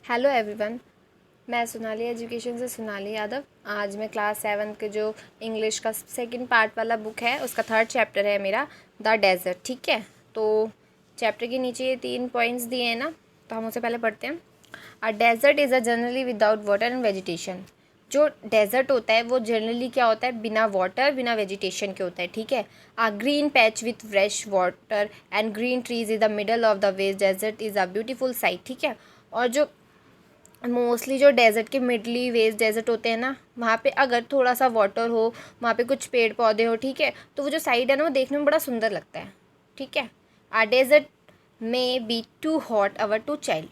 Hello everyone. मैं Sonali education से सोनाली यादव। आज मैं क्लास 7 के जो इंग्लिश का सेकंड पार्ट वाला बुक है उसका थर्ड चैप्टर है मेरा द डेज़र्ट। ठीक है, तो चैप्टर के नीचे ये 3 पॉइंट्स दिए हैं ना, तो हम उसे पहले पढ़ते हैं। A desert is a generally without water and vegetation. जो डेज़र्ट होता है वो जनरली क्या होता है, बिना वाटर बिना वेजिटेशन के होता है। ठीक है, a green patch with fresh water and green trees is the middle of the vast desert is a beautiful sight. ठीक है, और जो मोस्टली जो डेज़र्ट के मिडली वेस्ट डेज़र्ट होते हैं ना, वहाँ पे अगर थोड़ा सा वाटर हो, वहाँ पे कुछ पेड़ पौधे हो, ठीक है, तो वो जो साइड है ना वो देखने में बड़ा सुंदर लगता है। ठीक है, a desert may be too hot or too child.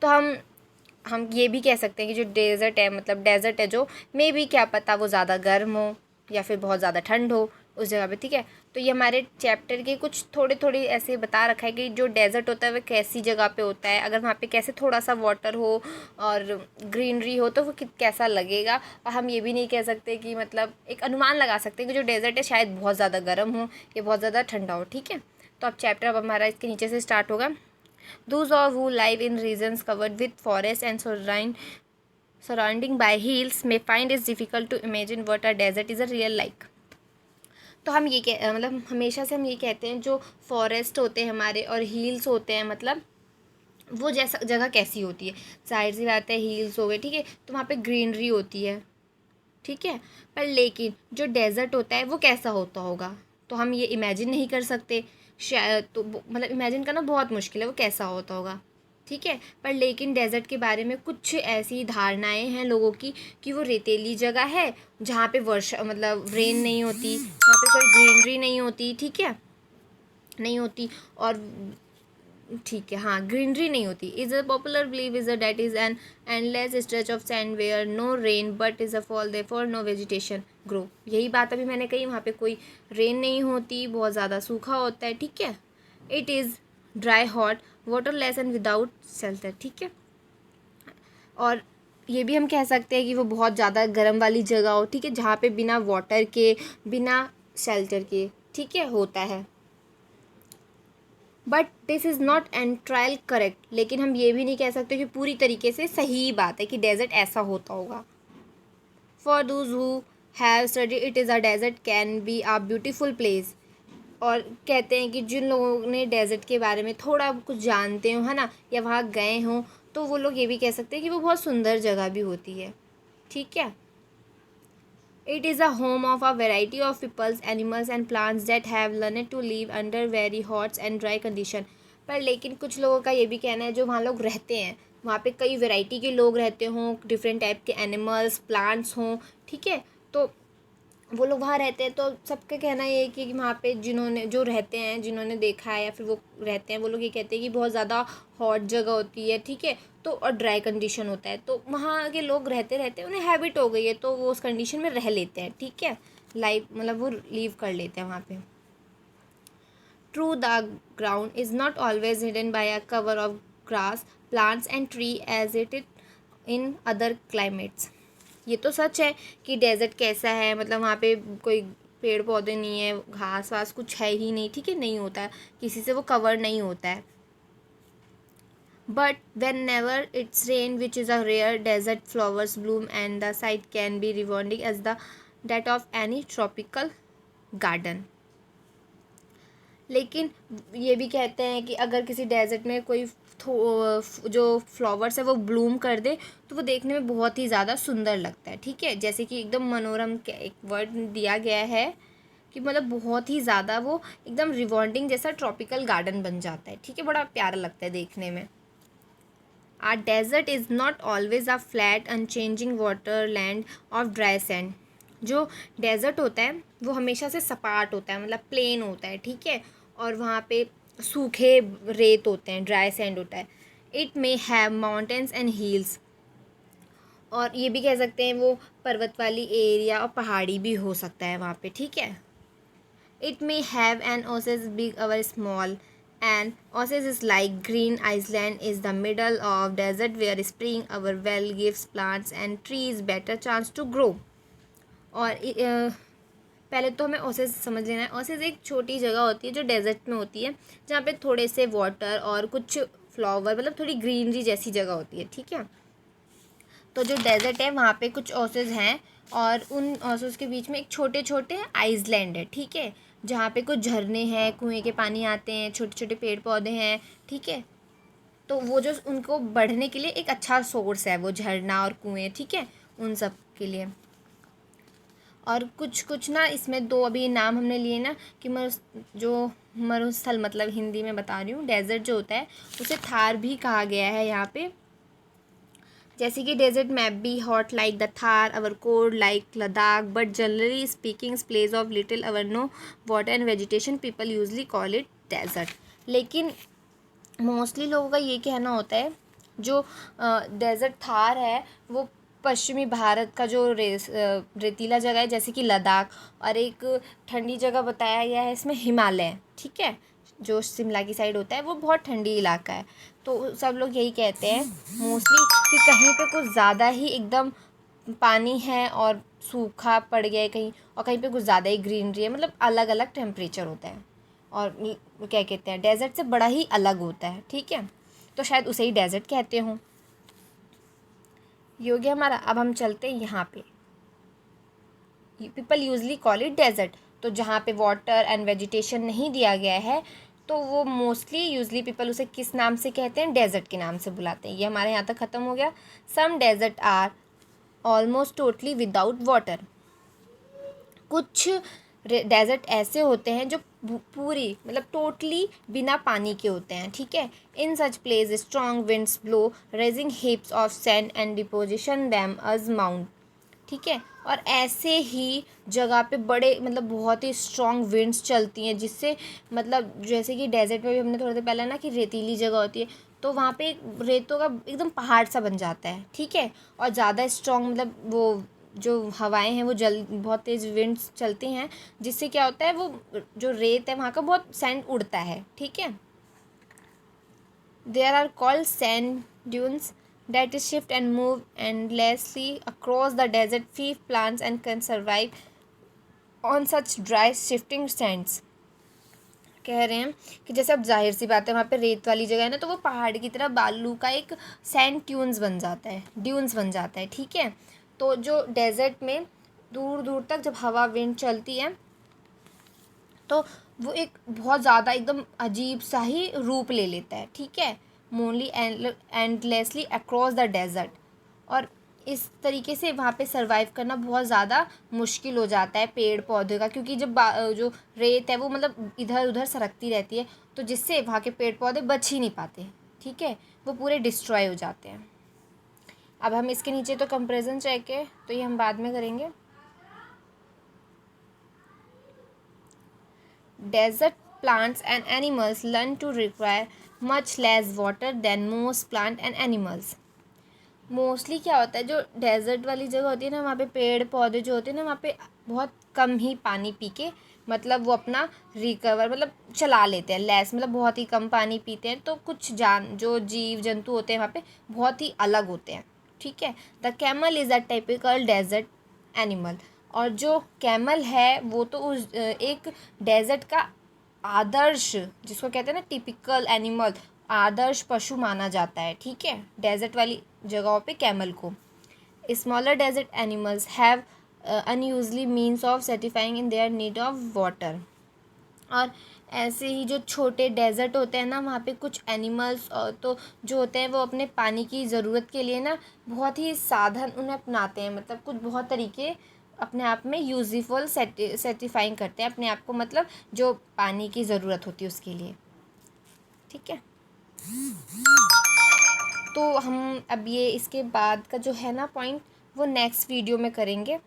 तो हम ये भी कह सकते हैं कि जो डेज़र्ट है, मतलब डेज़र्ट है जो, मे बी क्या पता वो ज़्यादा गर्म हो या फिर बहुत ज़्यादा ठंड हो उस जगह पे। ठीक है, तो ये हमारे चैप्टर के कुछ थोड़े थोड़े ऐसे बता रखा है कि जो डेज़र्ट होता है वह कैसी जगह पे होता है, अगर वहाँ पे कैसे थोड़ा सा वाटर हो और ग्रीनरी हो तो वो कैसा लगेगा। और हम ये भी नहीं कह सकते कि, मतलब एक अनुमान लगा सकते हैं कि जो डेज़र्ट है शायद बहुत ज़्यादा गर्म हो या बहुत ज़्यादा ठंडा हो। ठीक है, तो अब चैप्टर अब हमारा इसके नीचे से स्टार्ट होगा। Those all who live in regions covered with forest and surrounding by hills may find it difficult to imagine what a desert is a real like. तो हम ये मतलब हमेशा से हम ये कहते हैं जो फॉरेस्ट होते हैं हमारे और हील्स होते हैं, मतलब वो जैसा जगह कैसी होती है। जाहिर सी बात है, हील्स हो गए, ठीक है, तो वहाँ पे ग्रीनरी होती है। ठीक है, पर लेकिन जो डेज़र्ट होता है वो कैसा होता होगा तो हम ये इमेजिन नहीं कर सकते। शायद तो मतलब इमेजिन करना बहुत मुश्किल है वो कैसा होता होगा। ठीक है, पर लेकिन डेज़र्ट के बारे में कुछ ऐसी धारणाएं हैं लोगों की कि वो रेतीली जगह है जहाँ पे वर्षा मतलब रेन नहीं होती, वहाँ पे कोई ग्रीनरी नहीं होती। ठीक है, नहीं होती, और ठीक है, हाँ, ग्रीनरी नहीं होती। Is a popular believe is a that is an endless stretch of sand where no rain but is a fall they for no vegetation grow. यही बात अभी मैंने कही, वहाँ पे कोई रेन नहीं होती, बहुत ज़्यादा सूखा होता है। ठीक है, it is dry hot waterless and without shelter. ठीक है, और ये भी हम कह सकते हैं कि वो बहुत ज़्यादा गर्म वाली जगह हो, ठीक है, जहाँ पे बिना वाटर के बिना शेल्टर के, ठीक है, होता है। But this is not entirely correct. लेकिन हम ये भी नहीं कह सकते कि पूरी तरीके से सही बात है कि डेजर्ट ऐसा होता होगा। For those who have study it is a desert can be a beautiful place. और कहते हैं कि जिन लोगों ने डेजर्ट के बारे में थोड़ा कुछ जानते हो, है ना, या वहाँ गए हों, तो वो लोग ये भी कह सकते हैं कि वो बहुत सुंदर जगह भी होती है। ठीक है, it is a home of a variety of peoples, animals and plants that have learned to live under very hot and dry condition. पर लेकिन कुछ लोगों का ये भी कहना है जो वहाँ लोग रहते हैं, वहाँ पे कई वैरायटी के लोग रहते हों, डिफरेंट टाइप के एनिमल्स प्लांट्स हों। ठीक है, तो वो लोग वहाँ रहते हैं, तो सबका कहना ये है कि वहाँ पे जिन्होंने जो रहते हैं, जिन्होंने देखा है या फिर वो रहते हैं, वो लोग ये कहते हैं कि बहुत ज़्यादा हॉट जगह होती है। ठीक है, तो और ड्राई कंडीशन होता है, तो वहाँ के लोग रहते रहते उन्हें हैबिट हो गई है, तो वो उस कंडीशन में रह लेते हैं। ठीक है, लाइफ मतलब वो लीव कर लेते हैं वहाँ पे। True the ground is not always hidden by a cover of grass plants and tree as it in other climates. ये तो सच है कि डेजर्ट कैसा है, मतलब वहाँ पे कोई पेड़ पौधे नहीं है, घास वास कुछ है ही नहीं। ठीक है, नहीं होता है, किसी से वो कवर नहीं होता है। But whenever it's rain which is a rare desert flowers bloom and the sight can be rewarding as the that of any tropical garden. लेकिन ये भी कहते हैं कि अगर किसी डेजर्ट में कोई जो फ्लावर्स है वो ब्लूम कर दे तो वो देखने में बहुत ही ज़्यादा सुंदर लगता है। ठीक है, जैसे कि एकदम मनोरम, एक वर्ड दिया गया है कि मतलब बहुत ही ज़्यादा वो एकदम रिवॉन्डिंग जैसा ट्रॉपिकल गार्डन बन जाता है। ठीक है, बड़ा प्यारा लगता है देखने में। A desert is not always a flat unchanging water land of dry sand. जो डेजर्ट होता है वो हमेशा से सपाट होता है, मतलब प्लेन होता है। ठीक है, और वहाँ पे सूखे रेत होते हैं, ड्राई सैंड होता है। It may have mountains and hills. और ये भी कह सकते हैं वो पर्वत वाली एरिया और पहाड़ी भी हो सकता है वहाँ पे। ठीक है, it may have an oasis big or small. An oasis is like green island is the middle of desert where spring our well gives plants and trees better chance to grow. और पहले तो हमें ओसेस समझ लेना है। ओसेस एक छोटी जगह होती है जो डेजर्ट में होती है, जहाँ पे थोड़े से वाटर और कुछ फ्लावर मतलब थोड़ी ग्रीनरी जैसी जगह होती है, ठीक है। तो जो डेजर्ट है वहाँ पे कुछ ओसेस हैं और उन ओसेस के बीच में एक छोटे छोटे आइसलैंड है, ठीक है, जहाँ पे कुछ झरने हैं, कुएं के पानी आते हैं, छोटे छोटे पेड़ पौधे हैं, ठीक है। तो वो जो उनको बढ़ने के लिए एक अच्छा सोर्स है वो झरना और कुएं, ठीक है, उन सब के लिए। और कुछ कुछ ना इसमें दो अभी नाम हमने लिए ना कि जो मरुस्थल मतलब हिंदी में बता रही हूँ, डेजर्ट जो होता है उसे थार भी कहा गया है यहाँ पे। जैसे कि desert map be hot like the Thar or cold like Ladakh but generally speaking place of little or no water and vegetation people usually call it desert. लेकिन मोस्टली लोगों का ये कहना होता है जो डेजर्ट थार है वो पश्चिमी भारत का जो रेतीला जगह है जैसे कि लद्दाख, और एक ठंडी जगह बताया गया है इसमें हिमालय, ठीक है, जो शिमला की साइड होता है वो बहुत ठंडी इलाका है। तो सब लोग यही कहते हैं मोस्टली कि कहीं पे कुछ ज़्यादा ही एकदम पानी है और सूखा पड़ गया है कहीं, और कहीं पे कुछ ज़्यादा ही ग्रीनरी है, मतलब अलग अलग टेम्परेचर होता है और क्या कहते हैं डेजर्ट से बड़ा ही अलग होता है, ठीक है। तो शायद उसे ही डेजर्ट कहते हों। ये हो गया हमारा। अब हम चलते हैं यहाँ पे, people usually call it desert. तो जहाँ पे वाटर एंड वेजिटेशन नहीं दिया गया है तो वो मोस्टली यूजली पीपल उसे किस नाम से कहते हैं, डेजर्ट के नाम से बुलाते हैं। ये हमारे यहाँ तक ख़त्म हो गया। Some desert are almost totally without water. कुछ डेजर्ट ऐसे होते हैं जो पूरी मतलब टोटली बिना पानी के होते हैं, ठीक है। In such place strong winds blow raising heaps of sand and deposition them as mount, ठीक है। और ऐसे ही जगह पे बड़े मतलब बहुत ही स्ट्रॉन्ग विंड्स चलती हैं जिससे मतलब जैसे कि डेजर्ट में भी हमने थोड़ी देर पहले ना कि रेतीली जगह होती है तो वहाँ पे रेतों का एकदम पहाड़ सा बन जाता है, ठीक है। और ज़्यादा स्ट्रॉन्ग मतलब वो जो हवाएं हैं वो बहुत तेज़ विंड्स चलती हैं जिससे क्या होता है वो जो रेत है वहाँ का बहुत सैंड उड़ता है, ठीक है। There are called sand dunes that shift and move endlessly across the desert. Few plants and can survive on such dry shifting sands. कह रहे हैं कि जैसे अब जाहिर सी बात है वहाँ पे रेत वाली जगह है ना तो वो पहाड़ की तरह बालू का एक सैंड ड्यून्स बन जाता है, ठीक है। तो जो डेजर्ट में दूर दूर तक जब हवा विंड चलती है तो वो एक बहुत ज़्यादा एकदम अजीब सा ही रूप ले लेता है, ठीक है, मोनली एंडलेसली अक्रॉस द डेजर्ट। और इस तरीके से वहाँ पे सरवाइव करना बहुत ज़्यादा मुश्किल हो जाता है पेड़ पौधे का, क्योंकि जब जो रेत है वो मतलब इधर उधर सरकती रहती है तो जिससे वहाँ के पेड़ पौधे बच ही नहीं पाते, ठीक है, वो पूरे डिस्ट्रॉय हो जाते हैं। अब हम इसके नीचे तो कंपेरिजन चेक है तो ये हम बाद में करेंगे। Desert plants and animals learn to require much less water than most plant and animals. Mostly क्या होता है जो डेजर्ट वाली जगह होती है ना वहाँ पे पेड़ पौधे जो होते हैं ना वहाँ पे बहुत कम ही पानी पी के मतलब वो अपना रिकवर मतलब चला लेते हैं, लेस मतलब बहुत ही कम पानी पीते हैं। तो कुछ जो जीव जंतु होते हैं वहाँ पे बहुत ही अलग होते हैं, ठीक है। The camel is a typical desert animal. और जो कैमल है वो तो उस एक डेजर्ट का आदर्श जिसको कहते हैं ना टिपिकल एनिमल, आदर्श पशु माना जाता है, ठीक है, डेजर्ट वाली जगहों पे कैमल को। Smaller desert animals have unusually means of satisfying in their need of water. और ऐसे ही जो छोटे डेजर्ट होते हैं ना वहाँ पे कुछ एनिमल्स तो जो होते हैं वो अपने पानी की ज़रूरत के लिए ना बहुत ही साधन उन्हें अपनाते हैं, मतलब कुछ बहुत तरीके अपने आप में यूज़फुल सेटिफाइंग करते हैं अपने आप को, मतलब जो पानी की ज़रूरत होती है उसके लिए, ठीक है। तो हम अब ये इसके बाद का जो है ना पॉइंट वो नेक्स्ट वीडियो में करेंगे।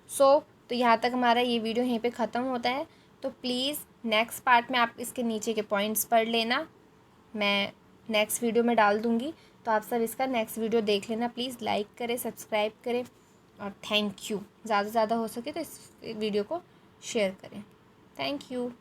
तो यहाँ तक हमारा ये वीडियो यहीं पे ख़त्म होता है। तो प्लीज़ नेक्स्ट पार्ट में आप इसके नीचे के पॉइंट्स पढ़ लेना, मैं नेक्स्ट वीडियो में डाल दूँगी। तो आप सब इसका नेक्स्ट वीडियो देख लेना प्लीज़, लाइक करें, सब्सक्राइब करें और थैंक यू। ज़्यादा से ज़्यादा हो सके तो इस वीडियो को शेयर करें। Thank you.